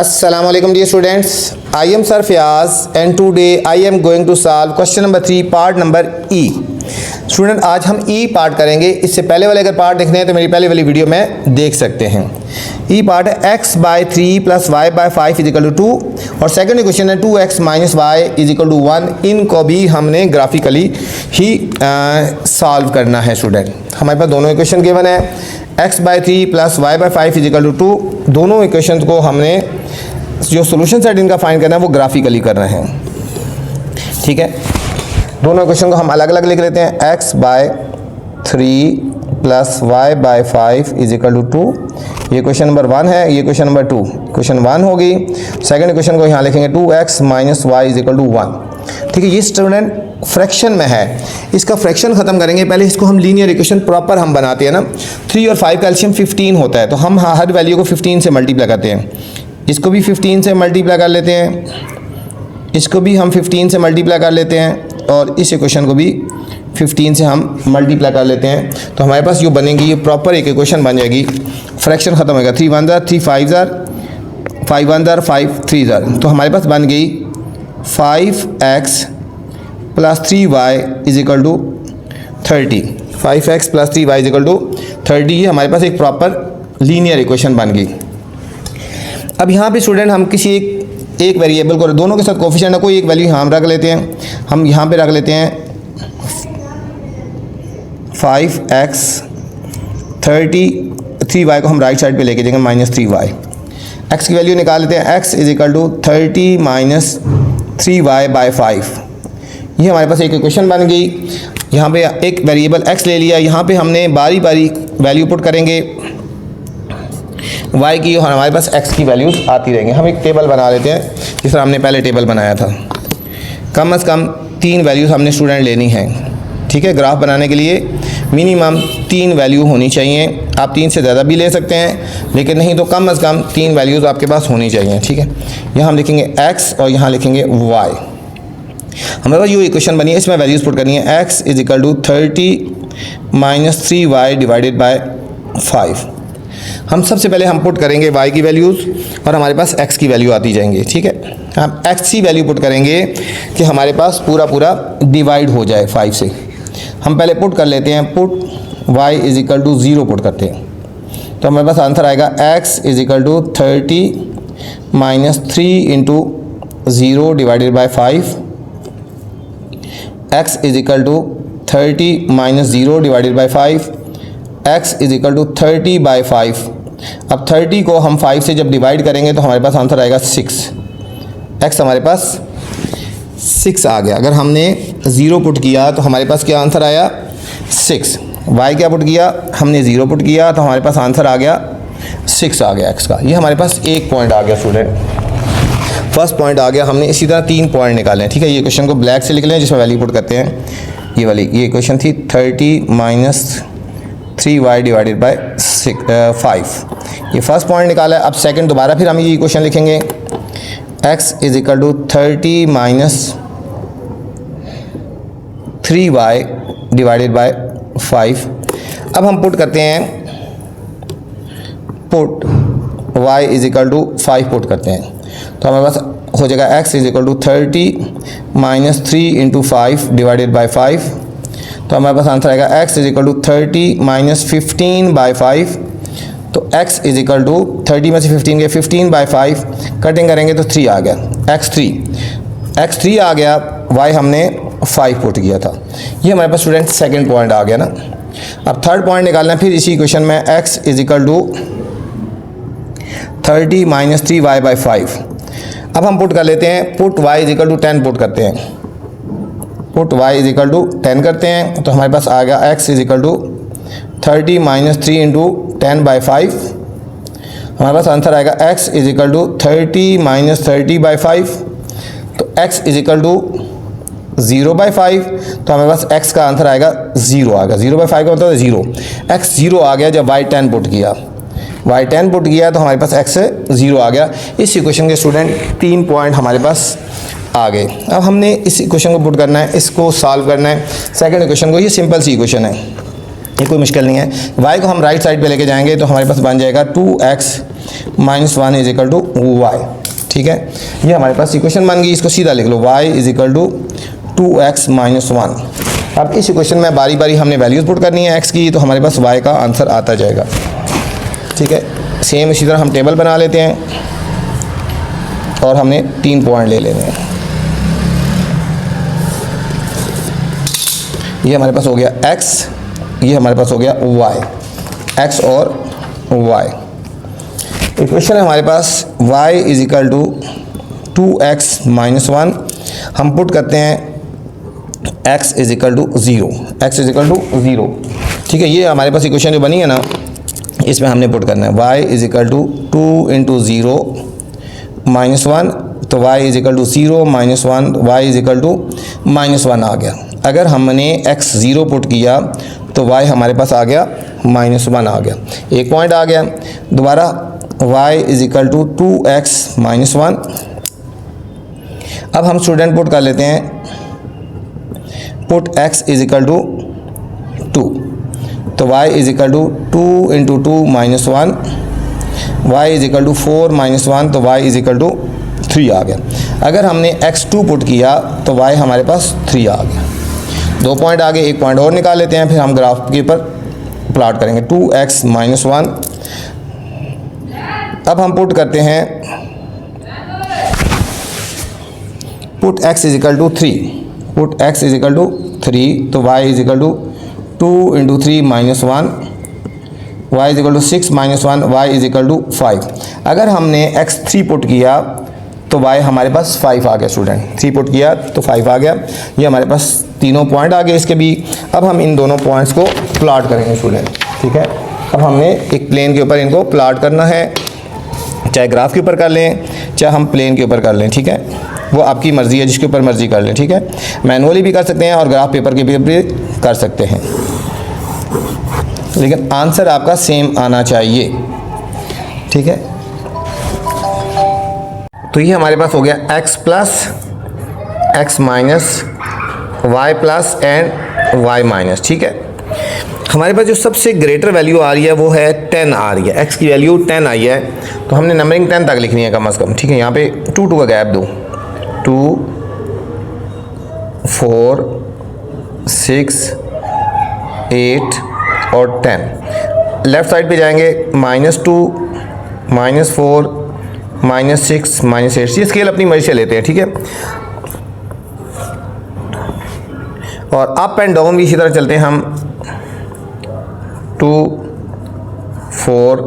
Assalamualaikum dear students, I am Sir Fiyaz and today I am going to solve question number 3 part number E। Student आज हम ई part करेंगे। इससे पहले वाले अगर पार्ट देखने हैं तो मेरी पहले वाली वीडियो में देख सकते हैं। ई पार्ट है x by 3 plus y by 5 is equal to 2 और सेकंड इक्वेशन है 2x minus Y is equal to 1। इनको भी हमने ग्राफिकली ही सॉल्व करना है। स्टूडेंट हमारे पास दोनों इक्वेशन गिवन है, x by 3 plus y by 5 is equal to 2। दोनों इक्वेशन को हमने जो सोल्यूशन सेट इनका फाइंड करना है वो ग्राफिकली कर रहे हैं। ठीक है, दोनों इक्वेशन को हम अलग अलग लिख लेते हैं। x by 3 plus y by 5 is equal to 2। ये क्वेश्चन नंबर 1 है, ये क्वेश्चन नंबर 2। क्वेश्चन 1 होगी। सेकंड इक्वेशन को यहाँ लिखेंगे 2x minus y is equal to 1। ठीक है, ये स्टूडेंट फ्रैक्शन में है, इसका फ्रैक्शन खत्म करेंगे। पहले इसको हम लीनियर इक्वेशन प्रॉपर हम बनाते हैं ना। 3 और 5 का एलसीएम 15 होता है, तो हम हर वैल्यू को 15 से मल्टीप्लाई करते हैं। इसको भी 15 से मल्टीप्लाई कर लेते हैं, इसको भी हम 15 से मल्टीप्लाई कर लेते हैं और इस इक्वेशन को भी 15 से हम मल्टीप्लाई कर लेते हैं। तो हमारे पास जो बनेगी ये प्रॉपर एक इक्वेशन बन जाएगी। फ्रैक्शन खत्म होगा, 3 1 3 5 5 1 5 3 तो हमारे पास बन गई 5x plus 3y is equal to 30। 5x plus 3y is equal to 30 ये हमारे पास एक प्रॉपर लीनियर इक्वेशन बन गई। अब यहाँ पे स्टूडेंट हम किसी एक वेरिएबल को, दोनों के साथ कोफिशिएंट कोई एक वैल्यू यहाँ रख लेते हैं। हम यहाँ पे रख लेते हैं 5x 3y को हम राइट साइड पे लेके जाएंगे माइनस 3y। x की वैल्यू निकाल लेते हैं, x is equal to 30 minus 3y by 5। ये हमारे पास एक इक्वेशन बन गई। यहाँ पे एक वेरिएबल x ले लिया, यहाँ पे हमने बारी बारी वैल्यू पुट करेंगे y की और हमारे पास x की वैल्यूज़ आती रहेंगी। हम एक टेबल बना लेते हैं जिस तरह हमने पहले टेबल बनाया था। कम से कम 3 वैल्यूज़ हमने स्टूडेंट लेनी है। ठीक है, ग्राफ बनाने के लिए मिनिमम 3 वैल्यू होनी चाहिए। आप 3 से ज़्यादा भी ले सकते हैं, लेकिन नहीं तो कम से कम 3 वैल्यूज़ आपके पास होनी चाहिए। ठीक है, यहाँ हम लिखेंगे x और यहाँ लिखेंगे y। हमारे पास जो इक्वेशन बनी है इसमें वैल्यूज़ पुट करनी है। x is equal to 30 minus 3y divided by 5। हम सबसे पहले हम पुट करेंगे y की वैल्यूज़ और हमारे पास x की वैल्यू आती जाएंगी। ठीक है, हम x की वैल्यू पुट करेंगे कि हमारे पास पूरा डिवाइड हो जाए 5 से। हम पहले पुट कर लेते हैं, put y is equal to 0 put करते हैं तो हमारे पास आंसर आएगा x is equal to 30 minus 3 into 0 divided by 5। x is equal to 30 minus 0 divided by 5। x is equal to 30 by 5। अब 30 को हम 5 से जब डिवाइड करेंगे तो हमारे पास आंसर आएगा 6। x हमारे पास 6 आ गया। अगर हमने 0 पुट किया तो हमारे पास क्या आंसर आया 6। y क्या पुट किया, हमने 0 पुट किया तो हमारे पास आंसर आ गया 6 आ गया x का। ये हमारे पास एक पॉइंट आ गया स्टूडेंट, फर्स्ट पॉइंट आ गया। हमने इसी तरह 3 पॉइंट निकाले हैं। ठीक है, ये क्वेश्चन को ब्लैक से लिख लें जिसमें वैल्यू पुट करते हैं। ये वाली ये क्वेश्चन थी 30 माइनस 3y डिवाइडेड बाय 5। ये फर्स्ट पॉइंट निकाला है। अब सेकंड दोबारा फिर हम ये इक्वेशन लिखेंगे, x is equal to 30 minus 3y divided by 5। अब हम पुट करते हैं, put y is equal to 5 put करते हैं तो हमारे पास हो जाएगा x is equal to 30 minus 3 into 5 divided by 5। तो हमारे पास आंसर आएगा x is equal to 30 minus 15 by 5। तो x इज इक्वल टू 30 में से 15 गया, 15 बाई 5 कटिंग करेंगे तो 3 आ गया, x3 आ गया। y हमने 5 पुट किया था। ये हमारे पास स्टूडेंट सेकंड पॉइंट आ गया ना। अब थर्ड पॉइंट निकालना है फिर इसी क्वेश्चन में, x is equal to 30 minus 3y by 5। अब हम पुट कर लेते हैं, put y is equal to 10 put करते हैं, put y is equal to 10 करते हैं तो हमारे पास आ गया x is equal to 30 minus 3 into 10 by 5। हमारे पास आंसर आएगा x is equal to 30 minus 30 by 5। तो x is equal to 0 by 5 तो हमारे पास x का आंसर आएगा 0 आ गया। 0 बाई 5 का मतलब 0, x 0 आ गया जब y 10 पुट किया, y 10 पुट किया तो हमारे पास x 0 आ गया। इस इक्वेशन के स्टूडेंट 3 पॉइंट हमारे पास आ गए। अब हमने इस इक्वेशन को पुट करना है, इसको सॉल्व करना है। सेकंड इक्वेशन को, ये सिंपल सी इक्वेशन है, ये कोई मुश्किल नहीं है। y को हम राइट साइड पे लेके जाएंगे तो हमारे पास बन जाएगा 2x minus one is equal to y. ठीक है, ये हमारे पास इक्वेशन बन गई। इसको सीधा लिख लो, y is equal to 2x minus one. अब इस इक्वेशन में बारी बारी हमने वैल्यूज़ पुट करनी है x की, तो हमारे पास y का आंसर आता जाएगा। ठीक है, सेम इसी तरह हम टेबल बना लेते हैं और हमने 3 पॉइंट ले लेने हैं। ये हमारे पास हो गया x, ये हमारे पास हो गया y, x और y। इक्वेशन है हमारे पास y is equal to 2x minus one. हम पुट करते हैं x is equal to zero, x is equal to zero. ठीक है, ये हमारे पास इक्वेशन जो बनी है ना, इसमें हमने पुट करना है y is equal to 2 into zero minus one, तो y is equal to zero minus one, y is equal to minus one आ गया। अगर हमने x ज़ीरो पुट किया तो y हमारे पास आ गया माइनस वन आ गया, एक पॉइंट आ गया। दोबारा y is equal to 2x minus one. अब हम स्टूडेंट पुट कर लेते हैं, put x is equal to 2, तो y is equal to 2 into 2 minus one, y is equal to 4 minus one, तो y इज इक्वल टू 3 आ गया। अगर हमने x2 पुट किया तो y हमारे पास 3 आ गया। 2 पॉइंट आगे, एक पॉइंट और निकाल लेते हैं, फिर हम ग्राफ के ऊपर प्लॉट करेंगे 2x माइनस वन। अब हम पुट करते हैं, put x is equal to 3, put x is equal to 3, तो y is equal to 2 into 3 minus one, y is equal to 6 minus one, y is equal to 5। अगर हमने x3 put किया तो y हमारे पास 5 आ गया। Student 3 put किया तो 5 आ गया। ये हमारे पास तीनों पॉइंट आ गए इसके भी। अब हम इन दोनों पॉइंट्स को प्लॉट करेंगे स्टूडेंट। ठीक है, अब हमने एक प्लेन के ऊपर इनको प्लॉट करना है, चाहे ग्राफ के ऊपर कर लें चाहे हम प्लेन के ऊपर कर लें। ठीक है, वो आपकी मर्ज़ी है, जिसके ऊपर मर्ज़ी कर लें। ठीक है, मैनुअली भी कर सकते हैं और ग्राफ पेपर के ऊपर भी कर सकते हैं, लेकिन आंसर आपका सेम आना चाहिए। ठीक है, तो ये हमारे पास हो गया x plus x minus y plus and y minus. ठीक है, हमारे पास जो सबसे ग्रेटर वैल्यू आ रही है वो है 10 आ रही है, x की वैल्यू 10 आई है, तो हमने नंबरिंग 10 तक लिखनी है कम से कम। ठीक है, यहाँ पे 2 2 का गैप दो, 2 4 6 8 और 10। लेफ़्ट साइड पे जाएंगे -2 -4 -6 -8। ये स्केल अपनी मर्जी से लेते हैं। ठीक है, और अप एंड डाउन भी इसी तरह चलते हैं हम, 2 4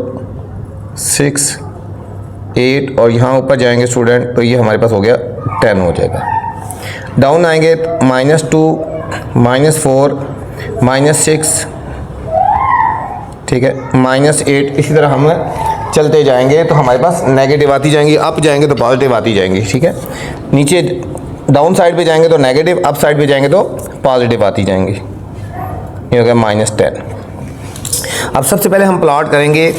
6 8 और यहाँ ऊपर जाएंगे स्टूडेंट, तो ये हमारे पास हो गया 10 हो जाएगा। डाउन आएंगे -2 -4 -6, ठीक है, -8। इसी तरह हम चलते जाएंगे तो हमारे पास नेगेटिव आती जाएंगी, अप जाएंगे तो पॉजिटिव आती जाएंगी। ठीक है, नीचे डाउन साइड पे जाएंगे तो नेगेटिव, अप साइड पे जाएंगे तो पॉजिटिव आती जाएंगी। ये हो गया -10। अब सबसे पहले हम प्लॉट करेंगे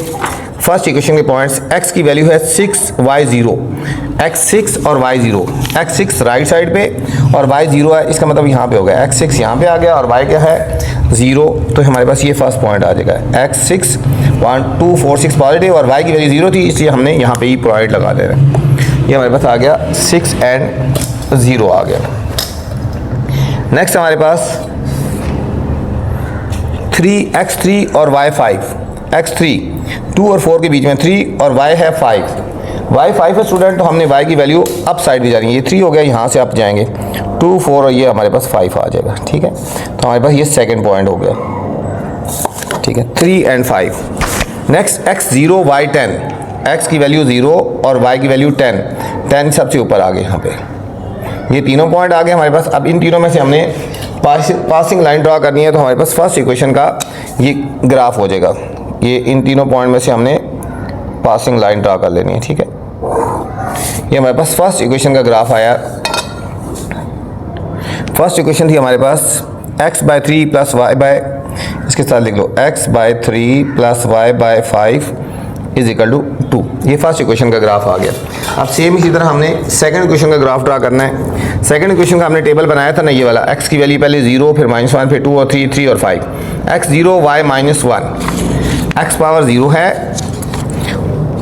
फर्स्ट इक्वेशन के पॉइंट्स। x की वैल्यू है 6 y 0, x 6 और y 0। x 6 राइट साइड पे और y 0 है, इसका मतलब यहाँ पे हो गया x 6 यहाँ पे आ गया और y क्या है 0, तो हमारे पास ये फर्स्ट पॉइंट आ जाएगा। x 6 1 2 4 6 पॉजिटिव और y की वैल्यू 0 थी, इसलिए हमने यहाँ पे ही पॉइंट लगा दे रहे हैं। ये हमारे पास आ गया 6 एंड 0 आ गया। नेक्स्ट हमारे पास 3x3 और y5। x3 2 और 4 के बीच में 3 और y है 5। y 5 है स्टूडेंट, तो हमने y की वैल्यू अप साइड भी जा रही है। ये 3 हो गया, यहाँ से अप जाएंगे 2 4 और ये हमारे पास 5 आ जाएगा। ठीक है, तो हमारे पास ये सेकंड पॉइंट हो गया। ठीक है, 3 and 5। Next x0 y 10, x की वैल्यू 0 और y की वैल्यू 10, 10 सबसे ऊपर आ गए यहाँ पे। ये तीनों पॉइंट आ गए हमारे पास। अब इन तीनों में से हमने पासिंग लाइन ड्रा करनी है, तो हमारे पास फर्स्ट इक्वेशन का ये ग्राफ हो जाएगा। ये इन तीनों पॉइंट में से हमने पासिंग लाइन ड्रा कर लेनी है। ठीक है, ये हमारे पास फर्स्ट इक्वेशन का ग्राफ आया। फर्स्ट इक्वेशन थी हमारे पास x/3 प्लस y बाय, इसके साथ लिख लो x/3 plus y by 5 is equal to 2। ये फर्स्ट इक्वेशन का ग्राफ आ गया। अब सेम इसी तरह हमने सेकंड इक्वेशन का ग्राफ ड्रा करना है। सेकंड इक्वेशन का हमने टेबल बनाया था ना, ये वाला। x की वैल्यू पहले 0, फिर -1, फिर 2 और 3, 3 और 5। x0 y -1, x पावर 0 है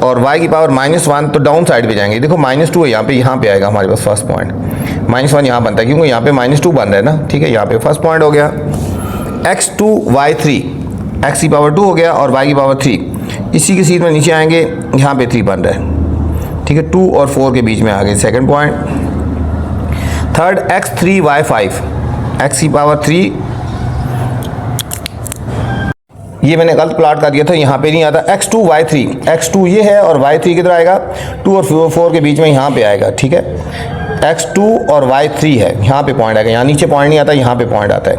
और y की पावर -1 तो डाउन साइड पे जाएंगे। देखो -2 है यहाँ पे आएगा हमारे पास फर्स्ट पॉइंट। -1 यहाँ बनता है क्योंकि यहाँ पे -2 बन रहा है ना, ठीक है। यहाँ पे फर्स्ट पॉइंट हो गया x2 y3, x की पावर 2 हो गया और y की पावर 3। इसी की सीध में नीचे आएंगे, यहाँ पे 3 बन रहा है, ठीक है। 2 और 4 के बीच में आ गए second point. Third x3 y5, x की पावर 3, ये मैंने गलत प्लॉट कर दिया था, यहाँ पे नहीं आता। x2 y3, x2 ये है और y3 किधर आएगा, 2 और 4 के बीच में यहाँ पे आएगा, ठीक है। x2 और y3 है, यहाँ पे पॉइंट आएगा, यहाँ नीचे पॉइंट नहीं आता, यहाँ पे पॉइंट आता है।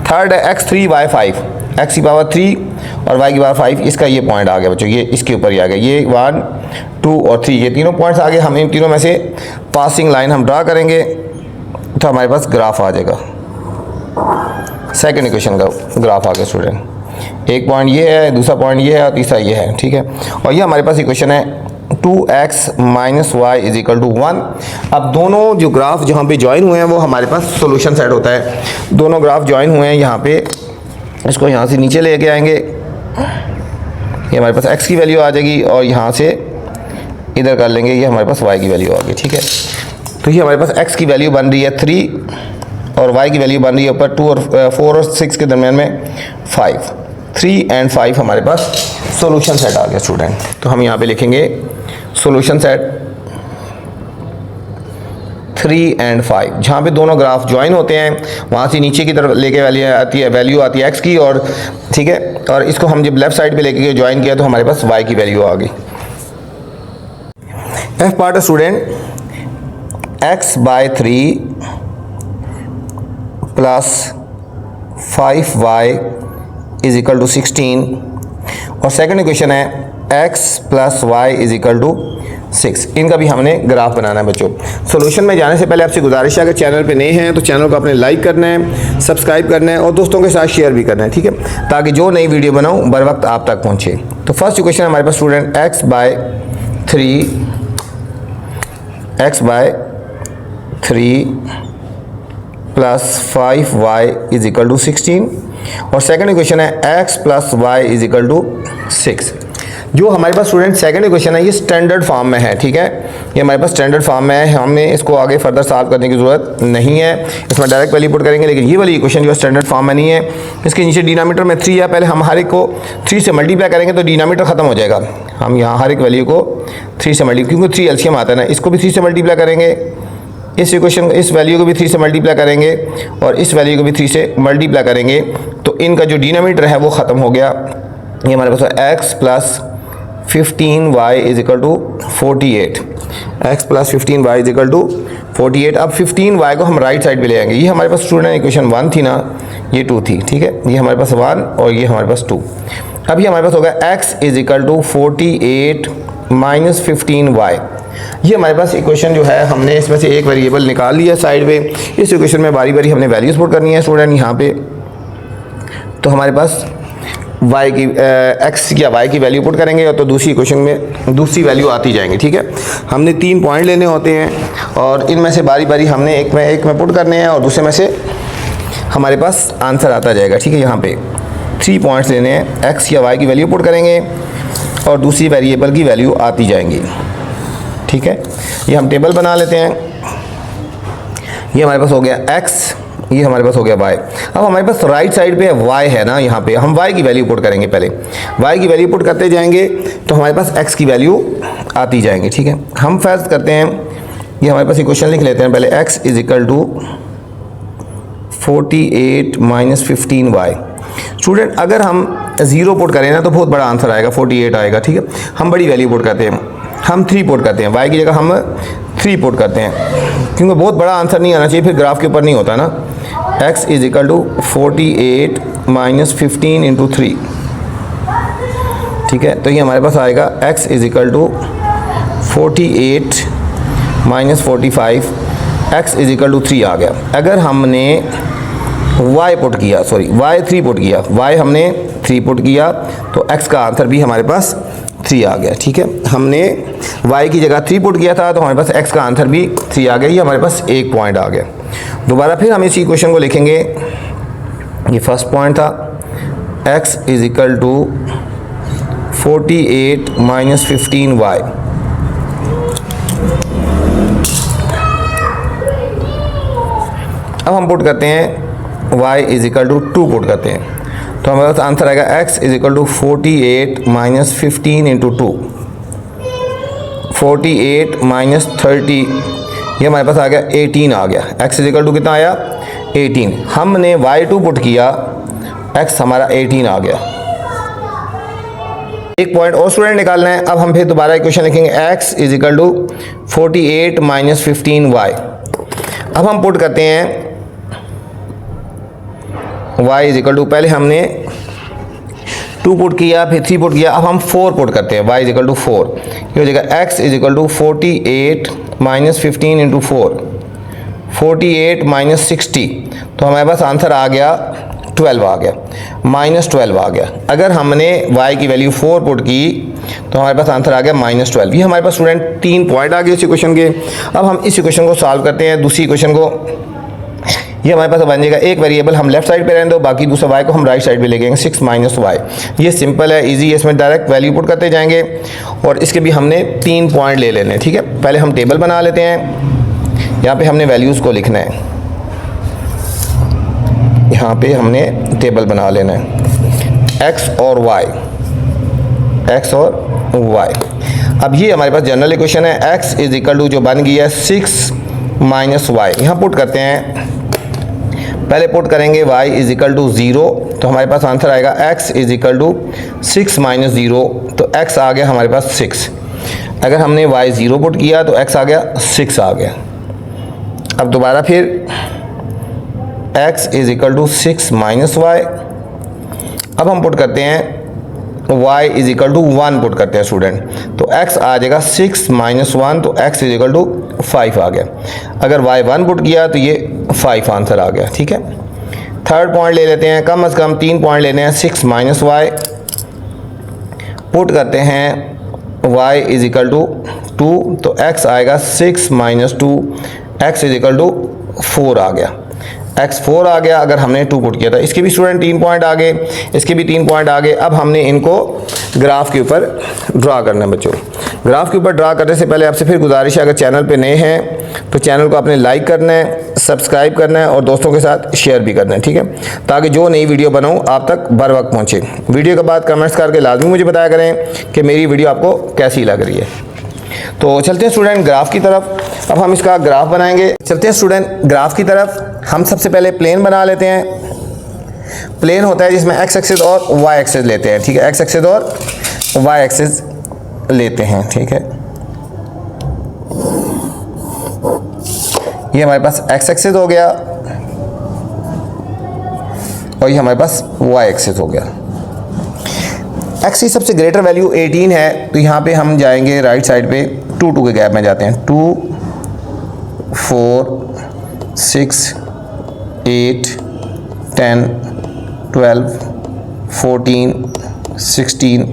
थर्ड है x3 y5, x की पावर 3 और y की पावर 5, इसका ये पॉइंट आ गया बच्चों, ये इसके ऊपर ही आ गया। ये 1 2 और 3 ये तीनों पॉइंट्स आ गए। हम इन तीनों में से पासिंग लाइन हम ड्रा करेंगे तो हमारे पास ग्राफ आ जाएगा। सेकेंड इक्वेशन का ग्राफ आ गया स्टूडेंट। एक पॉइंट ये है, दूसरा पॉइंट ये है और तीसरा ये है, ठीक है। और ये हमारे पास इक्वेशन है 2x - y = 1। अब दोनों जो ग्राफ जहाँ पे ज्वाइन हुए हैं वो हमारे पास सॉल्यूशन सेट होता है। दोनों ग्राफ ज्वाइन हुए हैं यहाँ पे, इसको यहाँ से नीचे लेके आएंगे, ये हमारे पास x की वैल्यू आ जाएगी और यहाँ से इधर कर लेंगे, ये हमारे पास y की वैल्यू आ गई, ठीक है। तो ये हमारे पास x की वैल्यू बन रही है 3 और y की वैल्यू बन रही है ऊपर 2 और 4 और 6 के दरमियान में 5। 3 और 5 हमारे पास सॉल्यूशन सेट आ गया स्टूडेंट। तो हम यहाँ पे लिखेंगे सॉल्यूशन सेट 3 और 5, जहाँ पे दोनों ग्राफ ज्वाइन होते हैं वहाँ से नीचे की तरफ लेके वैल्यू आती है x की, और ठीक है। और इसको हम जब लेफ्ट साइड पे लेके ज्वाइन किया तो हमारे पास y की वैल्यू आ गई। F part student x/3 + 5y = 16 और सेकंड इक्वेशन है x + y = 6। इनका भी हमने ग्राफ बनाना है बच्चों। सॉल्यूशन में जाने से पहले आपसे गुजारिश है, अगर चैनल पे नए हैं तो चैनल को अपने लाइक करना है, सब्सक्राइब करना है और दोस्तों के साथ शेयर भी करना है, ठीक है, ताकि जो नई वीडियो बनाऊँ बर वक्त आप तक पहुँचे। तो फर्स्ट इक्वेशन हमारे पास स्टूडेंट x/3 + 5y = 16 और सेकंड इक्वेशन है x + y = 6। जो हमारे पास स्टूडेंट सेकंड इक्वेशन है ये स्टैंडर्ड फॉर्म में है, ठीक है। ये हमारे पास स्टैंडर्ड फॉर्म में है, हमें इसको आगे फर्दर सॉल्व करने की ज़रूरत नहीं है, इसमें डायरेक्ट वैल्यू पुट करेंगे। लेकिन ये वाली इक्वेशन जो है स्टैंडर्ड फॉर्म में नहीं है, इसके नीचे डिनोमिनेटर में 3 है, पहले हम हर एक को 3 से मल्टीप्लाई करेंगे तो डिनोमिनेटर ख़त्म हो जाएगा। हम यहाँ हर एक वैल्यू को 3 से मल्टीप्लाई, क्योंकि 3 एलसीएम आता है ना, इसको भी 3 से मल्टीप्लाई करेंगे, इस इक्वेशन इस वैल्यू को भी 3 से मल्टीप्लाई करेंगे और इस वैल्यू को भी 3 से मल्टीप्लाई करेंगे तो इनका जो डिनोमिनेटर है वो ख़त्म हो गया। ये हमारे पास x + 15y = 48, x + 15y = 48। अब 15y को हम राइट साइड पे ले आएंगे। ये हमारे पास स्टूडेंट इक्वेशन 1 थी ना, ये 2 थी, ठीक है। ये हमारे पास 1 और ये हमारे पास 2। अब ये हमारे पास होगा x = 48 - 15y। ये हमारे पास इक्वेशन जो है हमने इसमें से एक वेरिएबल निकाल लिया साइड पे। इस इक्वेशन में बारी बारी हमने वैल्यूज पुट करनी है स्टूडेंट यहाँ पे। तो हमारे पास y की x या y की वैल्यू पुट करेंगे तो दूसरी इक्वेशन में दूसरी वैल्यू आती जाएंगी, ठीक है। हमने 3 पॉइंट लेने होते हैं और इनमें से बारी बारी हमने एक में पुट करने हैं और दूसरे में से हमारे पास आंसर आता जाएगा, ठीक है। यहाँ पे 3 पॉइंट्स लेने हैं, x या y की वैल्यू पुट करेंगे और दूसरी वेरिएबल की वैल्यू आती जाएंगी, ठीक है। ये हम टेबल बना लेते हैं। ये हमारे पास हो गया x, ये हमारे पास हो गया y। अब हमारे पास राइट साइड पे y है ना, यहाँ पे हम y की वैल्यू पुट करेंगे। पहले y की वैल्यू पुट करते जाएंगे तो हमारे पास x की वैल्यू आती जाएंगी, ठीक है। हम फर्स्ट करते हैं, ये हमारे पास इक्वेशन लिख लेते हैं पहले, x = 48 - 15y। स्टूडेंट अगर हम 0 पुट करें ना तो बहुत बड़ा आंसर आएगा, 48 आएगा, ठीक है। हम बड़ी वैल्यू पुट करते हैं, हम 3 पुट करते हैं, y की जगह हम 3 पुट करते हैं, क्योंकि बहुत बड़ा आंसर नहीं आना चाहिए, फिर ग्राफ के ऊपर नहीं होता ना। x = 48 - 15 × 3, ठीक है। तो ये हमारे पास आएगा x = 48 - 45, x = 3 आ गया। अगर हमने y पुट किया, सॉरी y 3 पुट किया, y हमने 3 पुट किया तो x का आंसर भी हमारे पास 3 आ गया, ठीक है। हमने y की जगह 3 पुट किया था तो हमारे पास x का आंसर भी 3 आ गया। ये हमारे पास एक पॉइंट आ गया। दोबारा फिर हम इसी इक्वेशन को लिखेंगे। ये फर्स्ट पॉइंट था, x = 48 माइनस 15y। अब हम पुट करते हैं y is equal to 2 put करते हैं, तो हमारे पास आंसर आएगा x is equal to 48 minus 15 into 2, 48 minus 30, ये हमारे पास आ गया 18 आ गया। x इज इक्वल टू कितना आया 18, हमने y2 पुट किया, x हमारा 18 आ गया। एक पॉइंट और स्टूडेंट निकालना है। अब हम फिर दोबारा इक्वेशन लिखेंगे x is equal to 48 minus 15y। अब हम पुट करते हैं y इज इक्वल टू, पहले हमने 2 पुट किया, फिर 3 पुट किया, अब हम 4 पुट करते हैं, y इज इक्वल टू 4। ये हो जाएगा x is equal to 48 minus 15 into 4, 48 minus 60, तो हमारे पास आंसर आ गया 12 आ गया, माइनस 12 आ गया। अगर हमने y की वैल्यू 4 पुट की तो हमारे पास आंसर आ गया माइनस 12। ये हमारे पास स्टूडेंट 3 पॉइंट आ गए इस इक्वेशन के। अब हम इस इक्वेशन को सॉल्व करते हैं, दूसरी इक्वेशन को। ये हमारे पास बन जाएगा, एक वेरिएबल हम लेफ्ट साइड पे रहने दो, बाकी दूसरा y को हम राइट साइड पे ले जाएंगे, 6 माइनस y। ये सिंपल है, इजी है, इसमें डायरेक्ट वैल्यू पुट करते जाएंगे और इसके भी हमने 3 पॉइंट ले लेने हैं। ठीक है, पहले हम टेबल बना लेते हैं। यहाँ पे हमने वैल्यूज़ को लिखना है, यहाँ पे हमने टेबल बना लेना है x और y, x और y। अब ये हमारे पास जनरल इक्वेशन है, x इज इक्वल टू जो बन गई है 6 माइनस y। यहाँ पुट करते हैं, पहले पुट करेंगे y इज इक्वल टू 0, तो हमारे पास आंसर आएगा x is equal to 6 minus 0, तो x आ गया हमारे पास 6। अगर हमने y 0 पुट किया तो x आ गया 6 आ गया। अब दोबारा फिर x is equal to 6 minus y। अब हम पुट करते हैं y is equal to 1 put करते हैं स्टूडेंट, तो x आ जाएगा 6 माइनस 1, तो x इज इक्वल टू 5 आ गया। अगर y 1 पुट किया तो ये 5 आंसर आ गया। ठीक है, थर्ड पॉइंट ले लेते हैं, कम से कम 3 पॉइंट लेने हैं। 6 माइनस y पुट करते हैं y इज इक्वल टू 2, तो x आएगा 6 minus 2, x is equal to 4 आ गया, x 4 आ गया। अगर हमने 2 पुट किया था, इसके भी स्टूडेंट 3 पॉइंट आ गए, इसके भी 3 पॉइंट आ गए। अब हमने इनको ग्राफ के ऊपर ड्रा करना है बच्चों। ग्राफ के ऊपर ड्रा करने से पहले आपसे फिर गुजारिश है, अगर चैनल पे नए हैं तो चैनल को आपने लाइक करना है, सब्सक्राइब करना है और दोस्तों के साथ शेयर भी करना है। ठीक है, ताकि जो नई वीडियो बनाऊँ आप तक बर वक्त पहुँचे। वीडियो के बाद कमेंट्स करके लाजमी मुझे बताया करें कि मेरी वीडियो आपको कैसी लग रही है। तो चलते हैं स्टूडेंट ग्राफ की तरफ। अब हम इसका ग्राफ बनाएंगे। चलते हैं स्टूडेंट ग्राफ की तरफ। हम सबसे पहले प्लेन बना लेते हैं। प्लेन होता है जिसमें x एक्सिस और y एक्सिस लेते हैं। ठीक है, x एक्सिस और y एक्सिस लेते हैं। ठीक है, ये हमारे पास x एक्सिस हो गया और ये हमारे पास y एक्सिस हो गया। x की सबसे ग्रेटर वैल्यू 18 है, तो यहाँ पे हम जाएंगे राइट साइड पे 2 के गैप में जाते हैं। 2 4 6 8 10 12 14 16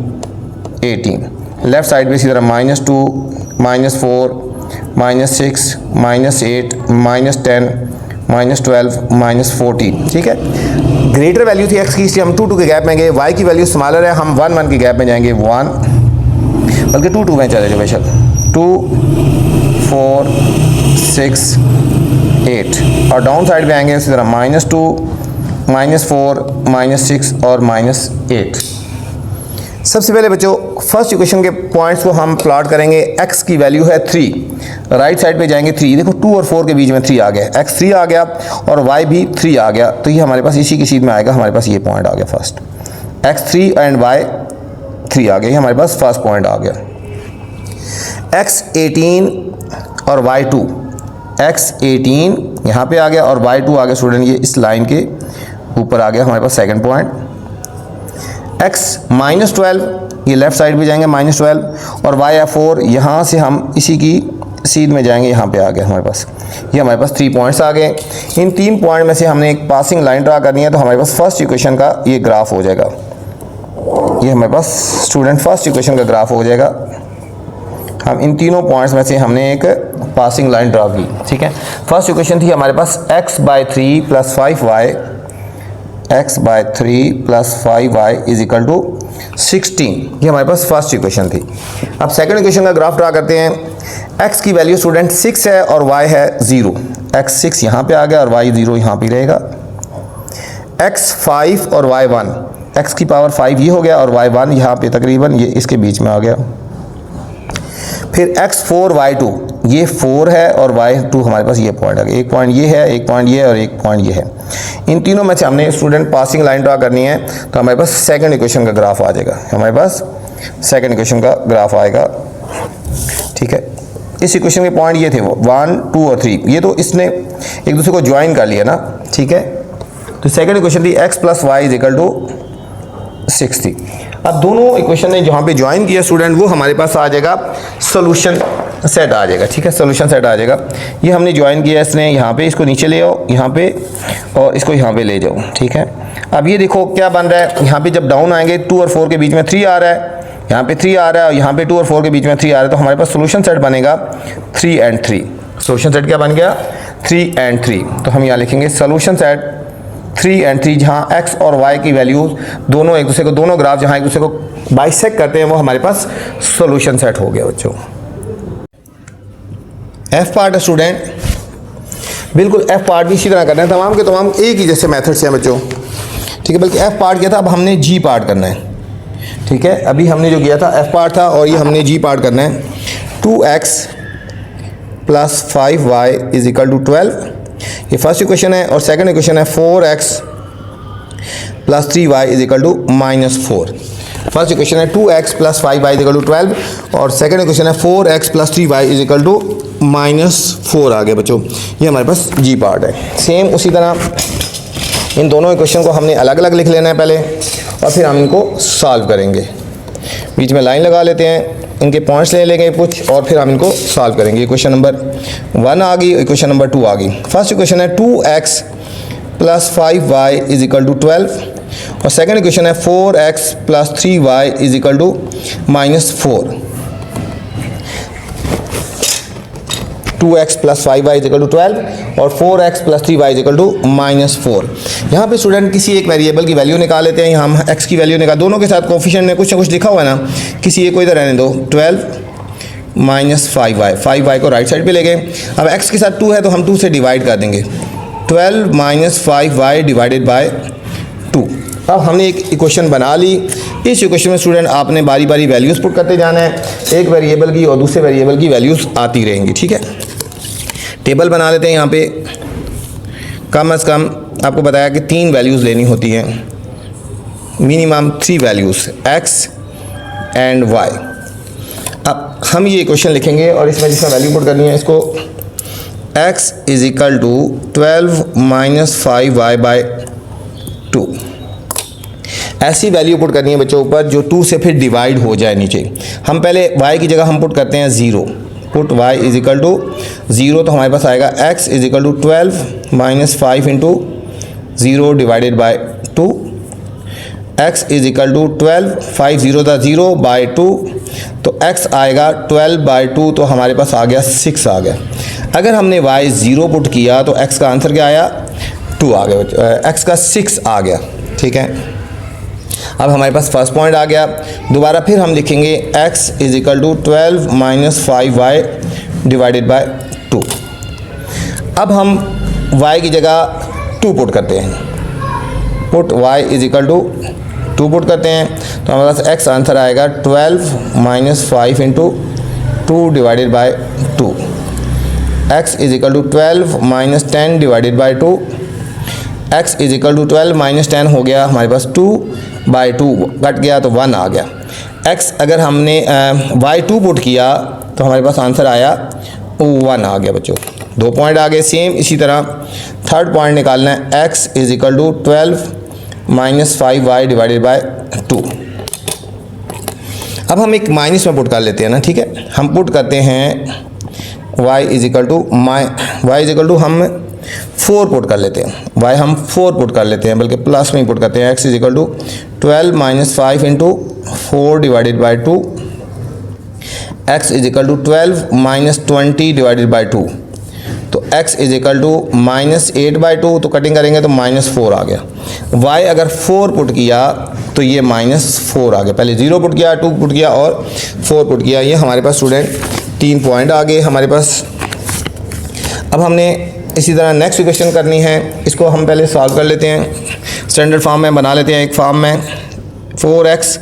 18। लेफ्ट साइड पे इसी तरह -2 -4 -6 -8 -10 -12 -14। ठीक है, ग्रेटर वैल्यू थी x की, इसलिए हम 2 के गैप में गए। y की वैल्यू स्मॉलर है, हम 1 के गैप में जाएंगे, 1 बल्कि 2 में चले जाओ बेशक। 2 4 6 8 और डाउन साइड पे आएंगे इसी तरह -2 -4 -6 और -8। सबसे पहले बच्चों फर्स्ट इक्वेशन के पॉइंट्स को हम प्लॉट करेंगे। x की वैल्यू है 3, राइट साइड पे जाएंगे 3, देखो 2 और 4 के बीच में 3 आ गया, x 3 आ गया और y भी 3 आ गया, तो ये हमारे पास इसी की सीध में आएगा। हमारे पास ये पॉइंट आ गया फर्स्ट, x 3 एंड y 3 आ गया, ये हमारे पास फर्स्ट पॉइंट आ गया। x 18 और y 2, x 18 यहाँ पे आ गया और y 2 आ गया स्टूडेंट, ये इस लाइन के ऊपर आ गया हमारे पास सेकंड पॉइंट। x -12 ये लेफ्ट साइड पे जाएंगे -12 और y 4 यहाँ से हम इसी की सीध में जाएंगे, यहाँ पे आ गया हमारे पास। ये हमारे पास 3 पॉइंट्स आ गए। इन 3 पॉइंट में से हमने एक पासिंग लाइन ड्रा करनी है, तो हमारे पास फर्स्ट इक्वेशन का ये ग्राफ हो जाएगा। ये हमारे पास स्टूडेंट फर्स्ट इक्वेशन का ग्राफ हो जाएगा। हम इन तीनों पॉइंट्स में से हमने एक पासिंग लाइन ड्रा की। ठीक है, फर्स्ट इक्वेशन थी हमारे पास x/3 + 5y x by 3 plus 5y is equal to 16। ये हमारे पास फर्स्ट इक्वेशन थी। अब सेकंड इक्वेशन का ग्राफ ड्रा करते हैं। x की वैल्यू स्टूडेंट 6 है और y है 0। x 6 यहाँ पे आ गया और y 0 यहाँ पे रहेगा। x 5 और y 1, x की पावर 5 ये हो गया और y 1 यहाँ पे तकरीबन ये इसके बीच में आ गया। फिर x 4 y 2, ये 4 है और y 2 हमारे पास ये पॉइंट आ गया। एक पॉइंट ये है, एक पॉइंट ये है और एक पॉइंट ये है। इन तीनों में से हमने स्टूडेंट पासिंग लाइन ड्रा करनी है, तो हमारे पास सेकंड इक्वेशन का ग्राफ आ जाएगा। हमारे पास सेकंड इक्वेशन का ग्राफ आएगा, ठीक है। इस इक्वेशन के पॉइंट ये थे वो 1, 2 और 3, ये तो इसने एक दूसरे को ज्वाइन कर लिया ना, ठीक है। तो सेकंड इक्वेशन थी x plus y is equal to 6 थी। अब दोनों इक्वेशन ने जहाँ पे ज्वाइन किया स्टूडेंट, वो हमारे पास आ जाएगा सोल्यूशन सेट आ जाएगा, ठीक है। सोल्यूशन सेट आ जाएगा। ये हमने ज्वाइन किया इसने यहाँ पे, इसको नीचे ले आओ यहाँ पे और इसको यहाँ पे ले जाओ, ठीक है। अब ये देखो क्या बन रहा है, यहाँ पे जब डाउन आएंगे 2 और 4 के बीच में 3 आ रहा है, यहाँ पे 3 आ रहा है और यहाँ पे 2 और 4 के बीच में 3 आ रहा है, तो हमारे पास सोल्यूशन सेट बनेगा 3 एंड 3। सोल्यूशन सेट क्या बन गया, 3 एंड 3। तो हम यहाँ लिखेंगे सोल्यूशन सेट 3 एंड 3, जहाँ x और y की वैल्यूज दोनों एक दूसरे को, दोनों ग्राफ जहाँ एक दूसरे को बाइसेक्ट करते हैं, वो हमारे पास सोल्यूशन सेट हो गया बच्चों। f पार्ट है स्टूडेंट, बिल्कुल f पार्ट भी इसी तरह करना है, तमाम के तमाम एक ही जैसे मेथड्स हैं बच्चों, ठीक है। बल्कि f पार्ट किया था, अब हमने g पार्ट करना है, ठीक है। अभी हमने जो किया था f पार्ट था और ये हमने g पार्ट करना है। 2x plus 5y is equal to 12, ये फर्स्ट इक्वेशन है। और सेकंड इक्वेशन है 4x plus 3y is equal to -4। First equation है 2x plus 5y is equal to 12 और सेकंड इक्वेशन है 4x plus 3y is equal to -4 आ गया बच्चों। ये हमारे पास जी पार्ट है। सेम उसी तरह इन दोनों इक्वेशन को हमने अलग अलग लिख लेना है पहले और फिर हम इनको सॉल्व करेंगे। बीच में लाइन लगा लेते हैं, इनके पॉइंट्स ले लेंगे कुछ और फिर हम इनको सॉल्व करेंगे। इक्वेशन नंबर 1 आ गई, इक्वेशन नंबर 2 आ गई। फर्स्ट इक्वेशन है 2x plus 5y is equal to 12 और सेकंड इक्वेशन है 4x plus 3y is equal to -4। 2x plus 5y is equal to 12 और 4x plus 3y is equal to -4। यहाँ पे student किसी एक variable की वैल्यू निकाल लेते हैं। यहाँ हम x की वैल्यू निकाल, दोनों के साथ कोफिशिएंट में कुछ ना कुछ लिखा हुआ है ना, किसी एक को इधर रहने दो। 12 माइनस 5y को राइट साइड पे ले गए। अब x के साथ 2 है तो हम 2 से डिवाइड कर देंगे। 12 माइनस 5y डिवाइडेड बाय 2। अब हमने एक इक्वेशन बना ली। इस इक्वेशन में स्टूडेंट आपने बारी बारी वैल्यूज़ पुट करते जाना है, एक वेरिएबल की और दूसरे वेरिएबल की वैल्यूज़ आती रहेंगी, ठीक है। टेबल बना लेते हैं। यहाँ पे कम से कम आपको बताया कि 3 वैल्यूज़ लेनी होती हैं, minimum 3 values x and y। अब हम ये इक्वेशन लिखेंगे और इसमें जिसमें वैल्यू पुट करनी है, इसको x is equal to 12 minus 5y by 2 ऐसी वैल्यू पुट करनी है बच्चों ऊपर जो 2 से फिर डिवाइड हो जाए नीचे। हम पहले y की जगह हम पुट करते हैं 0, put y is equal to 0, तो हमारे पास आएगा x is equal to 12 minus 5 into 0 divided by 2। x is equal to 12, 5 0 था 0 बाय 2, तो x आएगा 12 बाय 2, तो हमारे पास आ गया 6 आ गया। अगर हमने y 0 पुट किया तो x का आंसर क्या आया, 2 आ गया, x का 6 आ गया, ठीक है। अब हमारे पास फर्स्ट पॉइंट आ गया। दोबारा फिर हम लिखेंगे x is equal to 12 minus 5y divided by 2। अब हम y की जगह 2 पुट करते हैं, put y is equal to 2 put करते हैं, तो हमारे पास x आंसर आएगा 12 minus 5 into 2 divided by 2। x is equal to 12 minus 10 divided by 2। x is equal to 12 minus 10 हो गया हमारे पास 2 बाई 2 कट गया तो 1 आ गया। x अगर हमने y 2 पुट किया तो हमारे पास आंसर आया 1 आ गया बच्चों। 2 पॉइंट आ गए। सेम इसी तरह थर्ड पॉइंट निकालना है, x is equal to 12 minus 5y divided by 2। अब हम एक माइनस में पुट कर लेते हैं ना, ठीक है। हम पुट करते हैं y इज इक्वल टू हम 4 पुट कर लेते हैं, y हम 4 पुट कर लेते हैं, बल्कि प्लस में ही पुट करते हैं। x is equal to 12 minus 5 into 4 divided by 2। x is equal to 12 minus 20 divided by 2, तो x is equal to -8 by 2, तो कटिंग करेंगे तो -4 आ गया। y अगर 4 पुट किया तो ये -4 आ गया। पहले 0 पुट किया, 2 पुट किया और 4 पुट किया। ये हमारे पास स्टूडेंट 3 पॉइंट आ गए हमारे पास। अब हमने इसी तरह नेक्स्ट इक्वेशन करनी है, इसको हम पहले सॉल्व कर लेते हैं। स्टैंडर्ड फॉर्म में बना लेते हैं एक फॉर्म में। 4x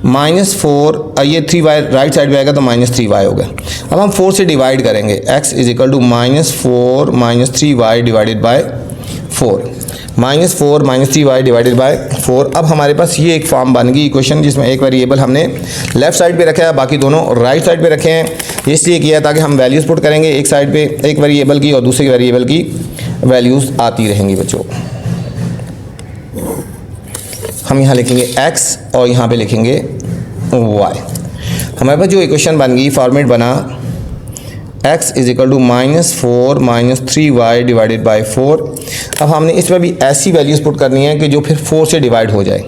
-4 ये 3y राइट साइड पे आएगा तो -3y होगा। अब हम 4 से डिवाइड करेंगे, x is equal to -4 -3y divided by 4। -4 -3y divided by 4। अब हमारे पास ये एक फॉर्म बन गई इक्वेशन जिसमें एक वेरिएबल हमने लेफ्ट साइड पे रखा है, बाकी दोनों राइट साइड पे रखे हैं। इसलिए किया ताकि हम वैल्यूज़ पुट करेंगे एक साइड पे एक वेरिएबल की और दूसरे वेरिएबल की वैल्यूज़ आती रहेंगी बच्चों। हम यहाँ लिखेंगे x और यहाँ पे लिखेंगे y। हमारे पास जो इक्वेशन बन गई, फॉर्मेट बना x is equal to -4 -3y divided by 4। अब हमने इसमें भी ऐसी वैल्यूज़ पुट करनी है कि जो फिर 4 से डिवाइड हो जाए।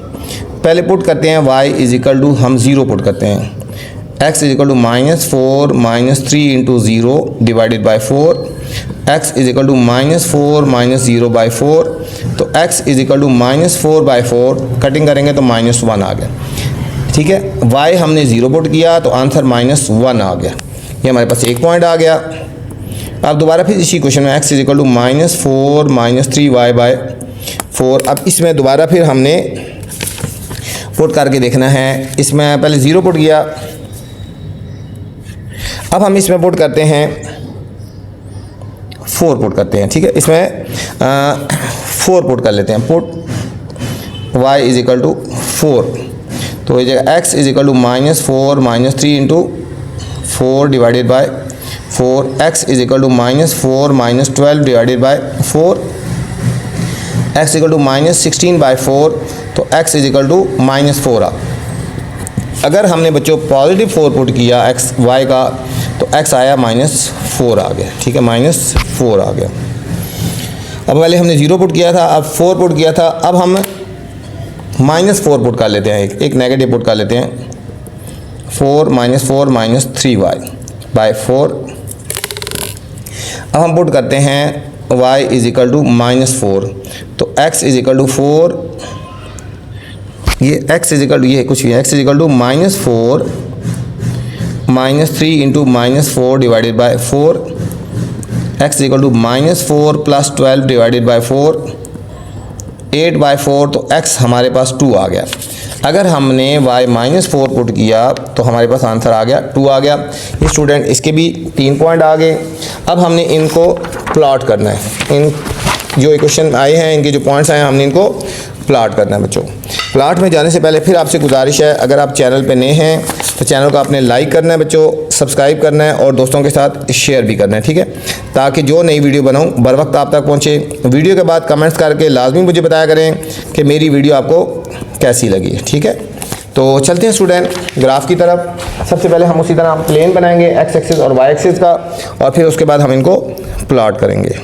पहले पुट करते हैं y इज इक्वल टू, हम 0 पुट करते हैं, x is equal to -4 -3 into 0 divided by 4। x is equal to -4 -0 by 4। तो x is equal to -4 by 4, cutting करेंगे तो -1 आ गया। ठीक है, y हमने 0 पुट किया तो आंसर -1 आ गया। ये हमारे पास एक पॉइंट आ गया। अब दोबारा फिर इसी क्वेश्चन में x is equal to -4 -3y by 4। अब इसमें दोबारा फिर हमने पुट करके देखना है। इसमें पहले 0 पुट किया, अब हम इसमें पुट करते हैं 4 पुट करते हैं। ठीक है, इसमें 4 पुट कर लेते हैं। Put y is equal to 4, तो ये जगह x is equal to -4 -3 into 4 divided by 4। x is equal to -4 -12 divided by 4। x equal to -16 by 4, तो x इज इक्वल टू -4 आ। अगर हमने बच्चों पॉजिटिव 4 पुट किया x y का तो x आया -4 आ गया। ठीक है, -4 आ गया। अब पहले हमने 0 पुट किया था, अब 4 पुट किया था। अब हम -4 पुट कर लेते हैं, एक नेगेटिव पुट कर लेते हैं। 4 -3y बाय 4। अब हम पुट करते हैं y इज इक्वल टू -4, तो x इज इक्वल टू 4, ये x इज इक्वल टू ये कुछ भी x is equal to -4 -3 into -4 divided by 4। x is equal to -4 + 12 divided by 4, 8 by 4, तो x हमारे पास 2 आ गया। अगर हमने y -4 पुट किया तो हमारे पास आंसर आ गया 2 आ गया। ये स्टूडेंट इसके भी 3 पॉइंट आ गए। अब हमने इनको प्लॉट करना है। इन जो इक्वेशन आए हैं, इनके जो पॉइंट्स आए हैं, हमने इनको प्लॉट करना है बच्चों। प्लॉट में जाने से पहले फिर आपसे गुजारिश है, अगर आप चैनल पे नए हैं तो चैनल को आपने लाइक करना है बच्चों, सब्सक्राइब करना है और दोस्तों के साथ शेयर भी करना है। ठीक है, ताकि जो नई वीडियो बनाऊं बर वक्त आप तक पहुंचे। वीडियो के बाद कमेंट्स करके लाजमी मुझे बताया करें कि मेरी वीडियो आपको कैसी लगी। ठीक है, तो चलते हैं स्टूडेंट ग्राफ की तरफ। सबसे पहले हम उसी तरह प्लेन बनाएंगे x एक्सिस और y एक्सिस का, और फिर उसके बाद हम इनको प्लॉट करेंगे।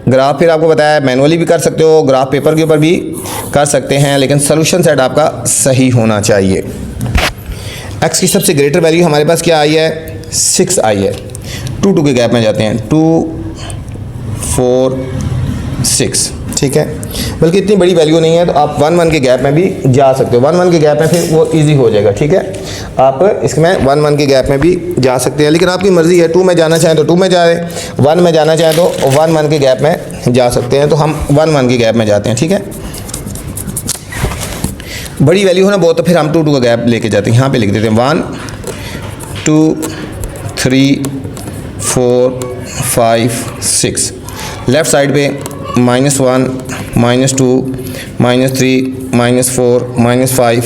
ग्राफ फिर आपको बताया मैनुअली भी कर सकते हो, ग्राफ पेपर के ऊपर भी कर सकते हैं, लेकिन सोल्यूशन सेट आपका सही होना चाहिए। x की सबसे ग्रेटर वैल्यू हमारे पास क्या आई है? 6 आई है। 2 2 के गैप में जाते हैं, 2 4 6। ठीक है, बल्कि इतनी बड़ी वैल्यू नहीं है, तो आप 1 1 के गैप में भी जा सकते हो। 1 1 के गैप में फिर वो इजी हो जाएगा। ठीक है, आप इसमें 1 1 के गैप में भी जा सकते हैं, लेकिन आपकी मर्ज़ी है। 2 में जाना चाहें तो 2 में जाए, 1 में जाना चाहें तो 1 1 के गैप में जा सकते हैं। तो हम 1 1 के गैप में जाते हैं। ठीक है, बड़ी वैल्यू हो ना बहुत, तो फिर हम 2 2 का गैप लेके जाते हैं। यहाँ पे लिख देते हैं 1 2 3 4 5 6। लेफ़्ट साइड पे -1 -2 -3 -4 -5